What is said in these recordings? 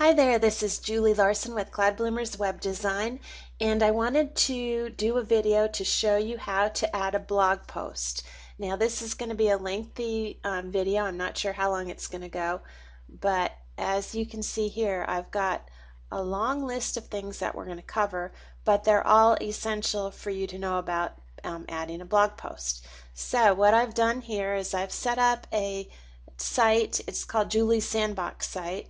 Hi there, this is Julie Larson with CloudBloomers Web Design, and I wanted to do a video to show you how to add a blog post. Now this is going to be a lengthy video. I'm not sure how long it's going to go, but as you can see here, I've got a long list of things that we're going to cover, but they're all essential for you to know about adding a blog post. So what I've done here is I've set up a site. It's called Julie's Sandbox site,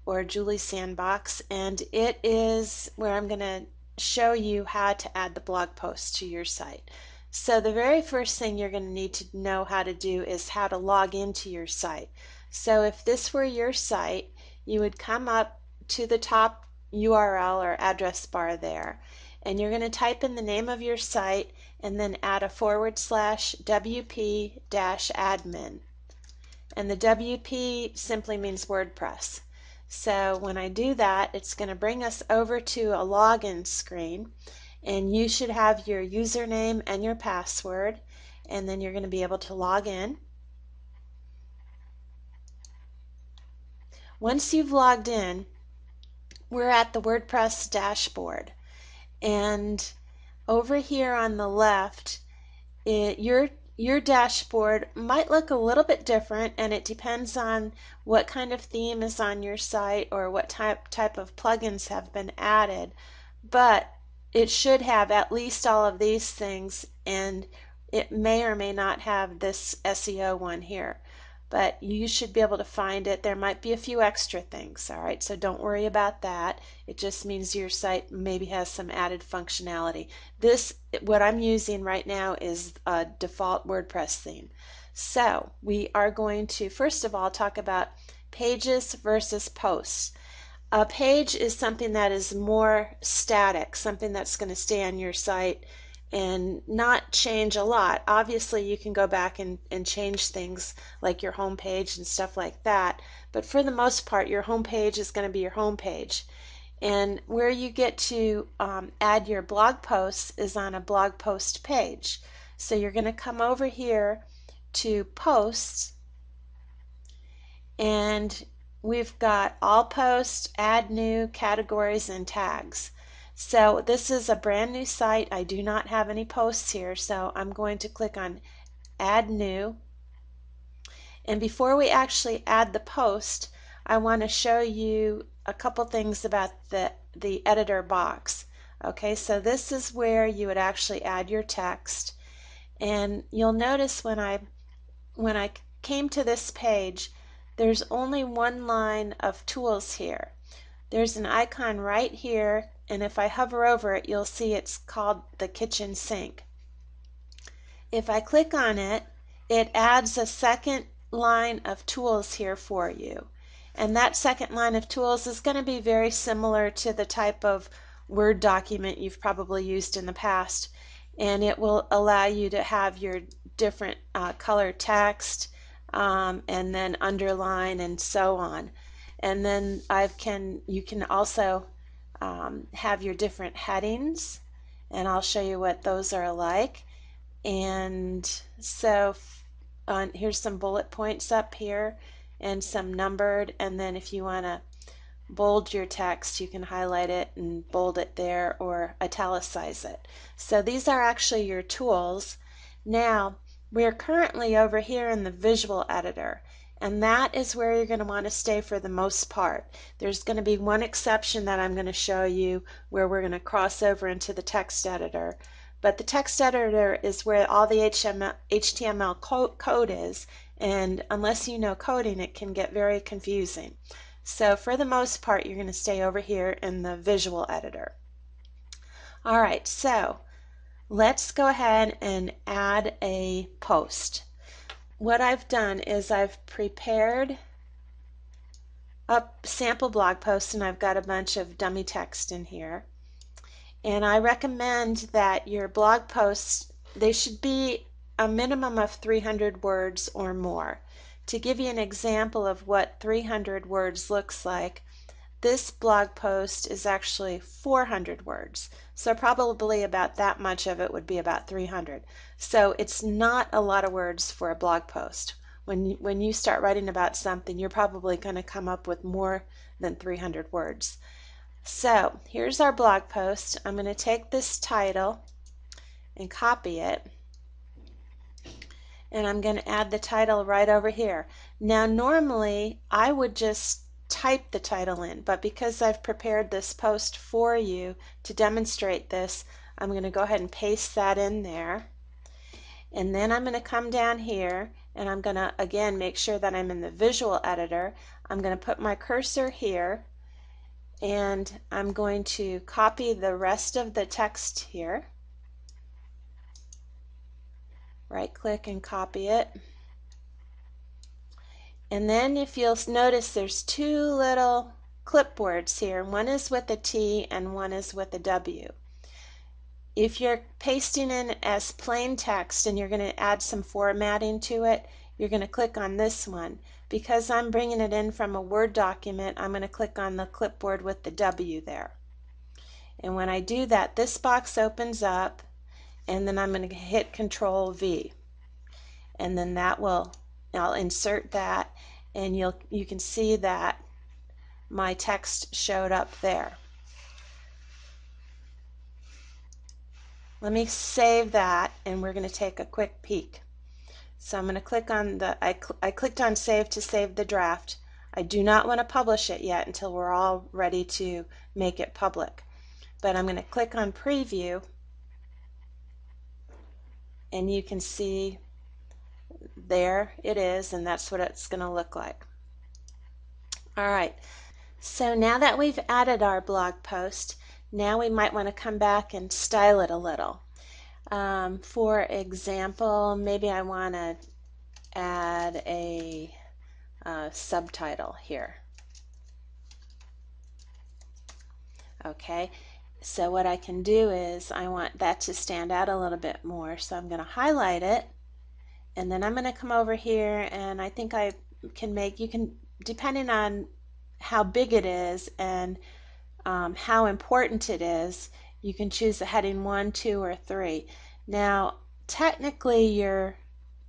or Julie Sandbox, and it is where I'm going to show you how to add the blog post to your site. So the very first thing you're going to need to know how to do is how to log into your site. So if this were your site, you would come up to the top URL or address bar there, and you're going to type in the name of your site and then add a /WP-admin. And the WP simply means WordPress. So when I do that, it's going to bring us over to a login screen, and you should have your username and your password, and then you're going to be able to log in. Once you've logged in, we're at the WordPress dashboard, and over here on the left, your dashboard might look a little bit different, and it depends on what kind of theme is on your site or what type of plugins have been added, but it should have at least all of these things, and it may or may not have this SEO one here, but you should be able to find it. There might be a few extra things, all right, so don't worry about that. It just means your site maybe has some added functionality. What I'm using right now is a default WordPress theme. So we are going to first of all talk about pages versus posts. A page is something that is more static, something that's going to stay on your site and not change a lot. Obviously you can go back and change things like your home page and stuff like that, but for the most part your home page is going to be your home page. And where you get to add your blog posts is on a blog post page. So you're going to come over here to posts, and we've got all posts, add new, categories, and tags. So this is a brand new site. I do not have any posts here, so I'm going to click on add new. And before we actually add the post, I want to show you a couple things about the editor box. Okay, so this is where you would actually add your text, and you'll notice when I came to this page, there's only one line of tools here. There's an icon right here, and if I hover over it, you'll see it's called the kitchen sink. If I click on it, it adds a second line of tools here for you. And that second line of tools is going to be very similar to the type of Word document you've probably used in the past. And it will allow you to have your different color text, and then underline and so on. And then you can also have your different headings, and I'll show you what those are like. And so here's some bullet points up here and some numbered, and then if you want to bold your text, you can highlight it and bold it there or italicize it. So these are actually your tools. Now we're currently over here in the visual editor, and that is where you're going to want to stay for the most part. There's going to be one exception that I'm going to show you where we're going to cross over into the text editor. But the text editor is where all the HTML code is, and unless you know coding, it can get very confusing. So for the most part, you're going to stay over here in the visual editor. All right, so let's go ahead and add a post. What I've done is I've prepared a sample blog post, and I've got a bunch of dummy text in here. And I recommend that your blog posts, they should be a minimum of 300 words or more. To give you an example of what 300 words looks like, this blog post is actually 400 words. So probably about that much of it would be about 300. So it's not a lot of words for a blog post. When you start writing about something, you're probably going to come up with more than 300 words. So here's our blog post. I'm going to take this title and copy it, and I'm going to add the title right over here. Now normally I would just type the title in, but because I've prepared this post for you to demonstrate this, I'm going to go ahead and paste that in there. And then I'm going to come down here and I'm going to again make sure that I'm in the visual editor. I'm going to put my cursor here and I'm going to copy the rest of the text here. Right click and copy it. And then if you'll notice there's two little clipboards here. One is with a T and one is with a W. If you're pasting in as plain text and you're going to add some formatting to it, you're going to click on this one. Because I'm bringing it in from a Word document, I'm going to click on the clipboard with the W there. And when I do that, this box opens up, and then I'm going to hit Control V. And then I'll insert that, and you can see that my text showed up there. Let me save that, and we're going to take a quick peek. So I'm going to click on I clicked on Save to save the draft. I do not want to publish it yet until we're all ready to make it public. But I'm going to click on Preview, and you can see there it is, and that's what it's going to look like. All right, so now that we've added our blog post, now we might want to come back and style it a little. For example, maybe I want to add a subtitle here. Okay, so what I can do is I want that to stand out a little bit more, so I'm going to highlight it, and then I'm going to come over here, and I think I can make, you can, depending on how big it is and how important it is, you can choose a heading 1, 2, or 3. Now technically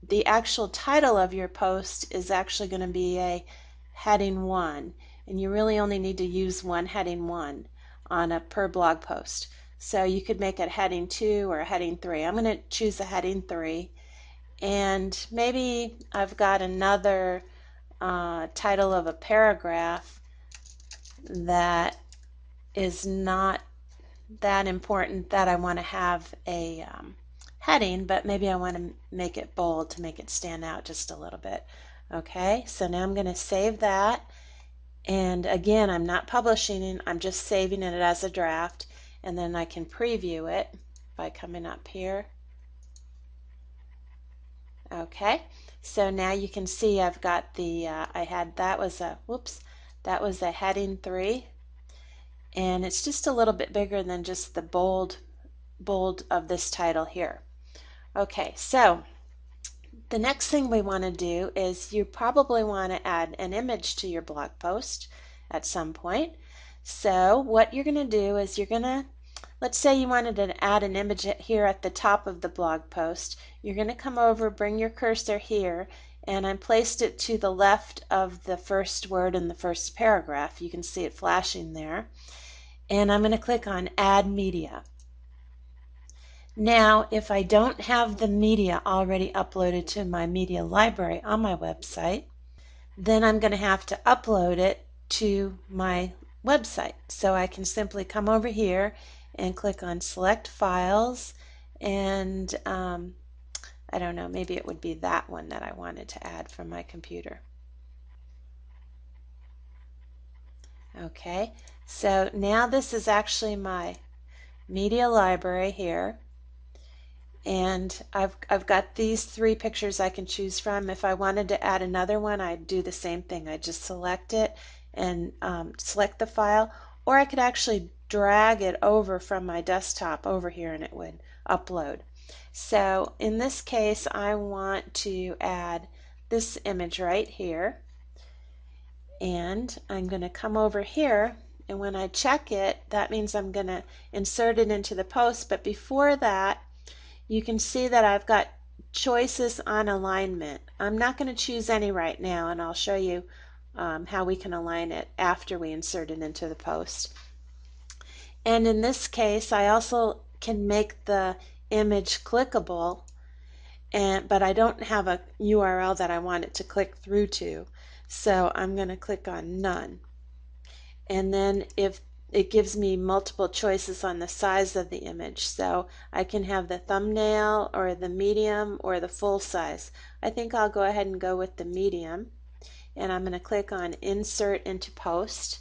the actual title of your post is actually going to be a heading 1, and you really only need to use one heading 1 on a per blog post. So you could make it heading 2 or a heading 3. I'm going to choose a heading 3, and maybe I've got another title of a paragraph that is not that important that I want to have a heading, but maybe I want to make it bold to make it stand out just a little bit. Okay, so now I'm going to save that, and again I'm not publishing it, I'm just saving it as a draft, and then I can preview it by coming up here. Okay, so now you can see I've got the that was a heading 3, and it's just a little bit bigger than just the bold of this title here. Okay, so the next thing we want to do is you probably want to add an image to your blog post at some point. So what you're going to do is you're going to, let's say you wanted to add an image here at the top of the blog post. You're going to come over, bring your cursor here, and I placed it to the left of the first word in the first paragraph. You can see it flashing there. And I'm going to click on Add Media. Now, if I don't have the media already uploaded to my media library on my website, then I'm going to have to upload it to my website. So I can simply come over here and click on Select Files, and I don't know, maybe it would be that one that I wanted to add from my computer. Okay, so now this is actually my media library here, and I've got these 3 pictures I can choose from. If I wanted to add another one, I'd do the same thing. I'd just select it and select the file, or I could actually drag it over from my desktop over here and it would upload. So in this case, I want to add this image right here, and I'm going to come over here, and when I check it, that means I'm going to insert it into the post. But before that, you can see that I've got choices on alignment. I'm not going to choose any right now, and I'll show you how we can align it after we insert it into the post. And in this case, I also can make the image clickable, but I don't have a URL that I want it to click through to. So I'm going to click on None. And then if it gives me multiple choices on the size of the image, so I can have the thumbnail or the medium or the full size. I think I'll go ahead and go with the medium, and I'm going to click on Insert into Post,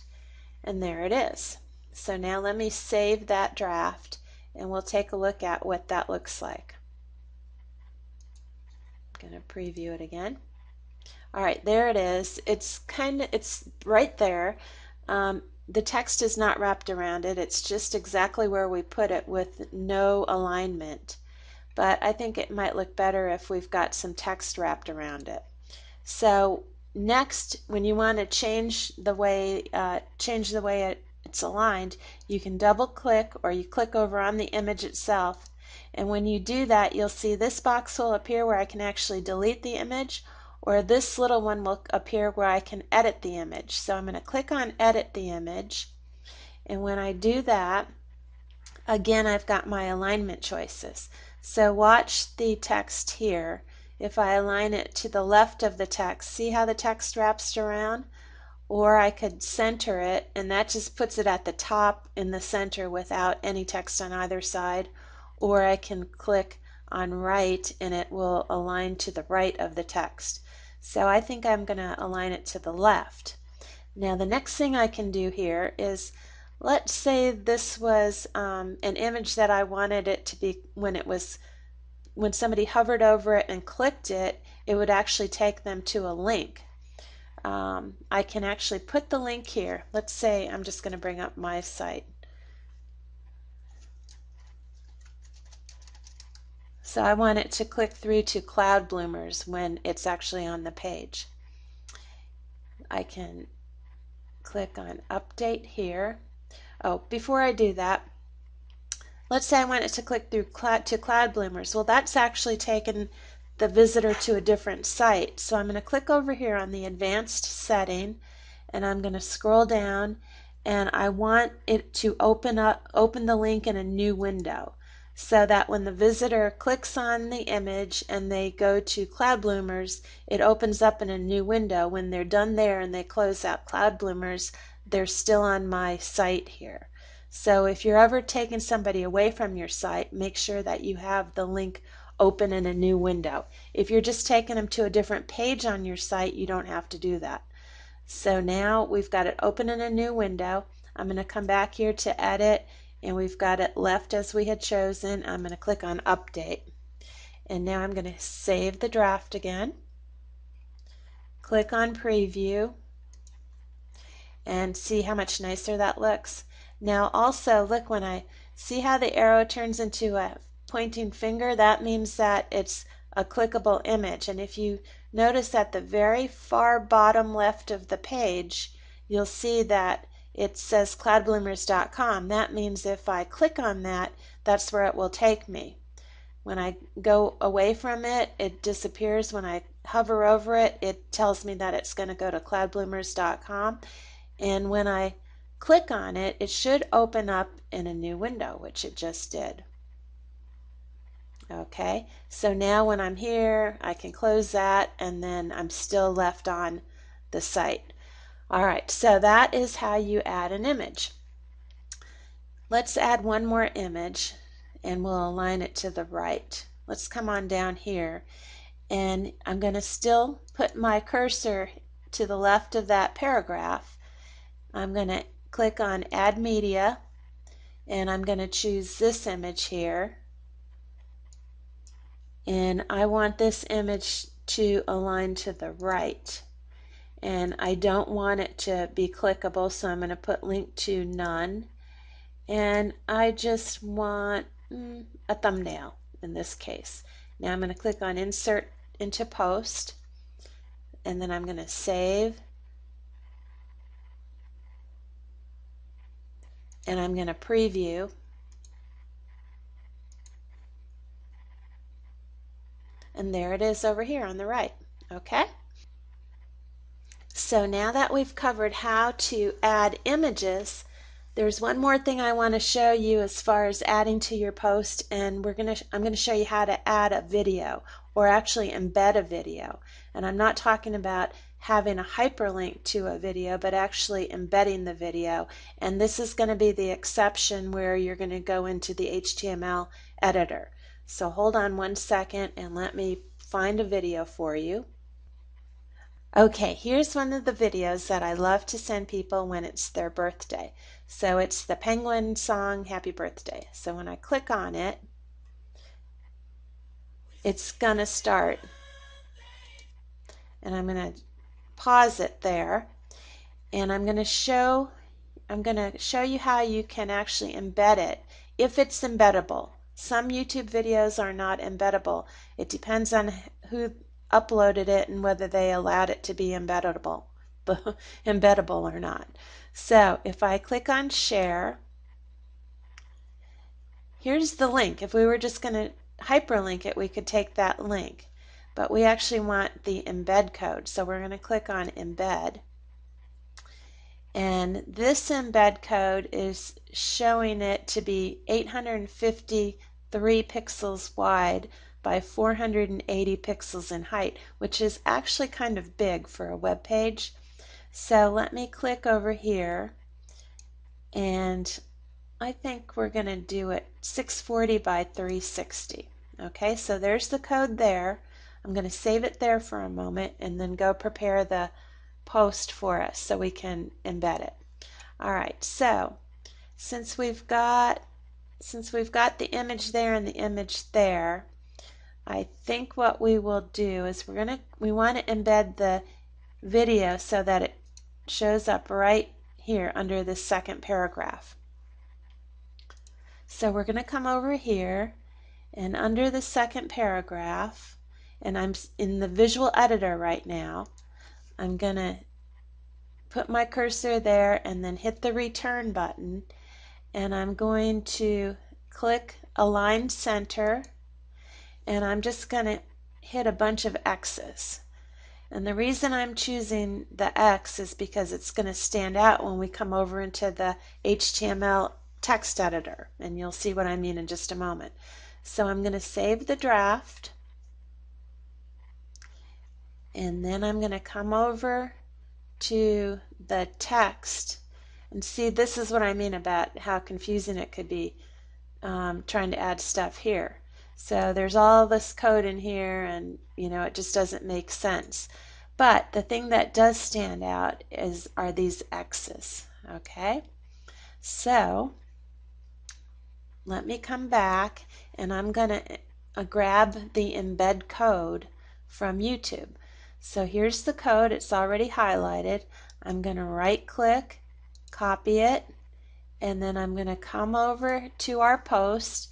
and there it is. So now let me save that draft and we'll take a look at what that looks like. I'm going to preview it again. All right, there it is. It's right there. The text is not wrapped around it. It's just exactly where we put it with no alignment. But I think it might look better if we've got some text wrapped around it. So next, when you want to change the way it's aligned, you can double click or you click over on the image itself. And when you do that, you'll see this box will appear where I can actually delete the image, or this little one will appear where I can edit the image. So I'm going to click on Edit the Image, and when I do that, again I've got my alignment choices. So watch the text here. If I align it to the left of the text, see how the text wraps around? Or I could center it, and that just puts it at the top in the center without any text on either side. Or I can click on right and it will align to the right of the text. So I think I'm going to align it to the left. Now the next thing I can do here is, let's say this was an image that I wanted it to be when somebody hovered over it and clicked it, it would actually take them to a link. I can actually put the link here. Let's say I'm just going to bring up my site. So I want it to click through to CloudBloomers when it's actually on the page. I can click on Update here. Oh, before I do that, let's say I want it to click through to CloudBloomers. Well, that's actually taken the visitor to a different site. So I'm going to click over here on the Advanced setting, and I'm going to scroll down, and I want it to open the link in a new window, so that when the visitor clicks on the image and they go to CloudBloomers, it opens up in a new window. When they're done there and they close out CloudBloomers, they're still on my site here. So if you're ever taking somebody away from your site, make sure that you have the link open in a new window. If you're just taking them to a different page on your site, you don't have to do that. So now we've got it open in a new window. I'm going to come back here to Edit, and we've got it left as we had chosen. I'm going to click on Update. And now I'm going to save the draft again. Click on Preview, and see how much nicer that looks. Now also look, when I see how the arrow turns into a pointing finger, that means that it's a clickable image. And if you notice at the very far bottom left of the page, you'll see that it says cloudbloomers.com. That means if I click on that, that's where it will take me. When I go away from it, it disappears. When I hover over it, it tells me that it's going to go to cloudbloomers.com. And when I click on it, it should open up in a new window, which it just did. Okay, so now when I'm here, I can close that, and then I'm still left on the site. All right, so that is how you add an image. Let's add one more image, and we'll align it to the right. Let's come on down here, and I'm going to still put my cursor to the left of that paragraph. I'm going to click on Add Media, and I'm going to choose this image here. And I want this image to align to the right. And I don't want it to be clickable, so I'm going to put Link to None. And I just want a thumbnail in this case. Now I'm going to click on Insert into Post, and then I'm going to save. And I'm going to preview. And there it is over here on the right. Okay? So now that we've covered how to add images, there's one more thing I want to show you as far as adding to your post, and I'm going to show you how to add a video, or actually embed a video. And I'm not talking about having a hyperlink to a video, but actually embedding the video. And this is going to be the exception where you're going to go into the HTML editor. So hold on one second and let me find a video for you. Okay, here's one of the videos that I love to send people when it's their birthday. So it's the Penguin song, Happy Birthday. So when I click on it, it's gonna start. And I'm gonna pause it there. And I'm gonna show you how you can actually embed it if it's embeddable. Some YouTube videos are not embeddable. It depends on who uploaded it and whether they allowed it to be embeddable or not. So if I click on share, here's the link. If we were just going to hyperlink it, we could take that link, but we actually want the embed code. So we're going to click on embed, and this embed code is showing it to be 853 pixels wide by 480 pixels in height, which is actually kind of big for a web page. So let me click over here, and I think we're going to do it 640 by 360. Okay, so there's the code there. I'm going to save it there for a moment and then go prepare the post for us so we can embed it. All right, so since we've got the image there and the image there, I think what we will do is we want to embed the video so that it shows up right here under this second paragraph. So we're going to come over here, and under the second paragraph, and I'm in the visual editor right now, I'm going to put my cursor there and then hit the return button, and I'm going to click align center, and I'm just going to hit a bunch of X's. And the reason I'm choosing the X is because it's going to stand out when we come over into the HTML text editor, and you'll see what I mean in just a moment. So I'm going to save the draft, and then I'm going to come over to the text, and see, this is what I mean about how confusing it could be trying to add stuff here. So there's all this code in here, and it just doesn't make sense. But the thing that does stand out are these X's. Okay, so let me come back, and I'm going to grab the embed code from YouTube. So here's the code. It's already highlighted. I'm going to right click, copy it, and then I'm going to come over to our post,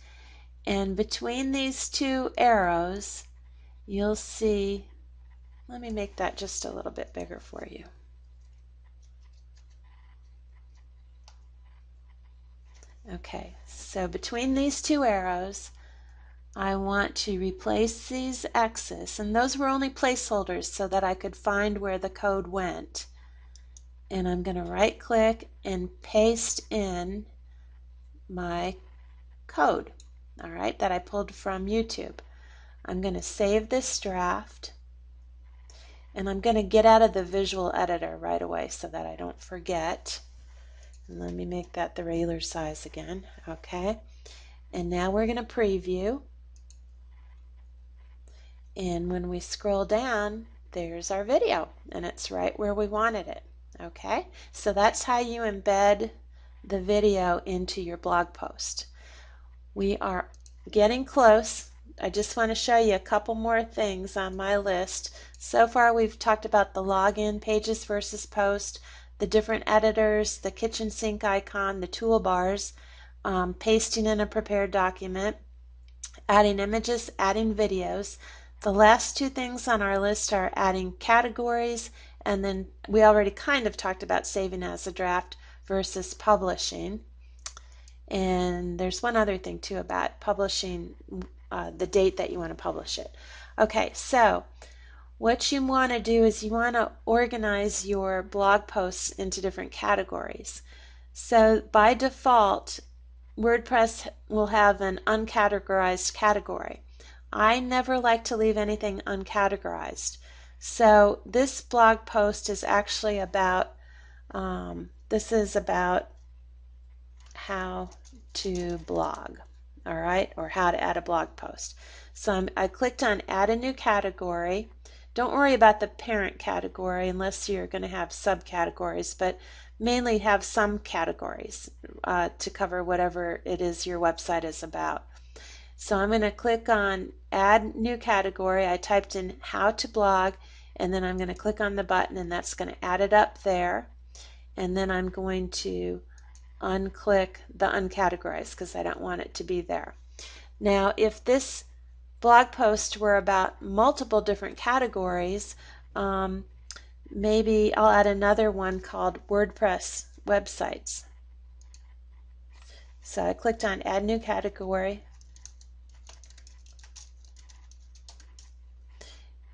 and between these two arrows you'll see, let me make that just a little bit bigger for you. Okay, so between these two arrows I want to replace these X's, and those were only placeholders so that I could find where the code went. And I'm going to right click and paste in my code, all right, that I pulled from YouTube. I'm going to save this draft, and I'm going to get out of the visual editor right away so that I don't forget. And let me make that the regular size again. Okay, and now we're going to preview, and when we scroll down, there's our video, and it's right where we wanted it. Okay, so that's how you embed the video into your blog post. We are getting close. I just want to show you a couple more things on my list. So far we've talked about the login, pages versus post, the different editors, the kitchen sink icon, the toolbars, pasting in a prepared document, adding images, adding videos. The last two things on our list are adding categories, and then we already kind of talked about saving as a draft versus publishing. And there's one other thing too about publishing, the date that you want to publish it. Okay, so what you want to do is you want to organize your blog posts into different categories. So by default, WordPress will have an uncategorized category. I never like to leave anything uncategorized. So this blog post is actually about, this is about how to blog, all right, or how to add a blog post. So I clicked on add a new category. Don't worry about the parent category unless you're going to have subcategories, but mainly have some categories to cover whatever it is your website is about. So I'm going to click on add new category. I typed in how to blog, and then I'm going to click on the button, and that's going to add it up there. And then I'm going to unclick the uncategorized because I don't want it to be there. Now, if this blog post were about multiple different categories, maybe I'll add another one called WordPress websites. So I clicked on add new category,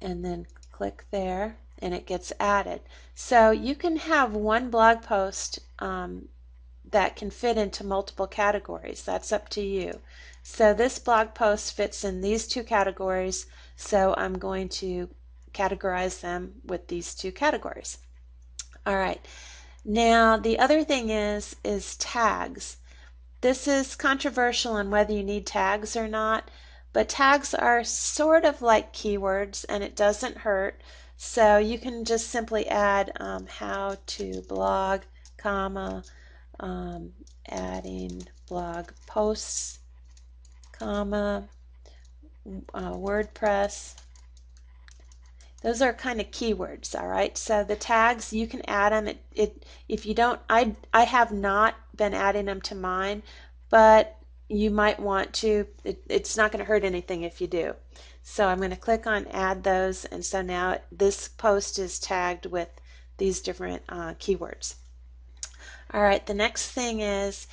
and then click there, and it gets added. So you can have one blog post that can fit into multiple categories. That's up to you. So this blog post fits in these two categories, so I'm going to categorize them with these two categories. All right. Now the other thing is tags. This is controversial on whether you need tags or not, but tags are sort of like keywords and it doesn't hurt. So you can just simply add how to blog, comma, adding blog posts, comma, WordPress. Those are kind of keywords, all right? So the tags, you can add them. If you don't, I have not been adding them to mine, but you might want to. It's not going to hurt anything if you do. So I'm going to click on add those, and so now this post is tagged with these different keywords. All right, the next thing is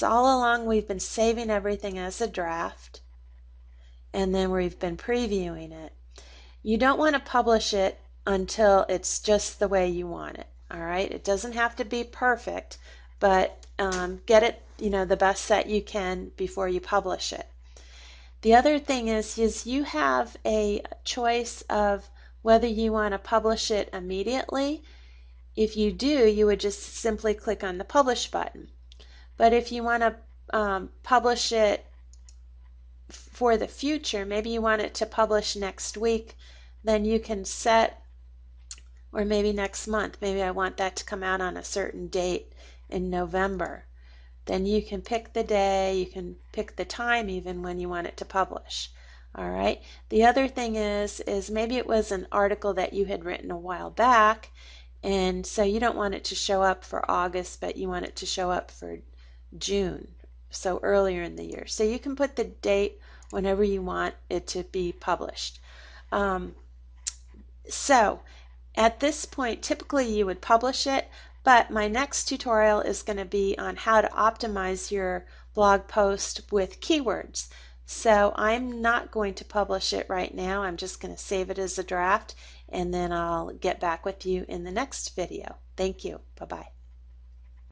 all along we've been saving everything as a draft, and then we've been previewing it. You don't want to publish it until it's just the way you want it. All right, it doesn't have to be perfect, but get it, the best that you can before you publish it. The other thing is you have a choice of whether you want to publish it immediately. If you do, you would just simply click on the publish button. But if you want to publish it for the future, maybe you want it to publish next week, then you can set, or maybe next month, maybe I want that to come out on a certain date in November. Then you can pick the day, you can pick the time even when you want it to publish. All right. The other thing is maybe it was an article that you had written a while back, and so you don't want it to show up for August, but you want it to show up for June, so earlier in the year. So you can put the date whenever you want it to be published. So at this point, typically you would publish it, but my next tutorial is going to be on how to optimize your blog post with keywords. So I'm not going to publish it right now. I'm just going to save it as a draft, and then I'll get back with you in the next video. Thank you. Bye-bye.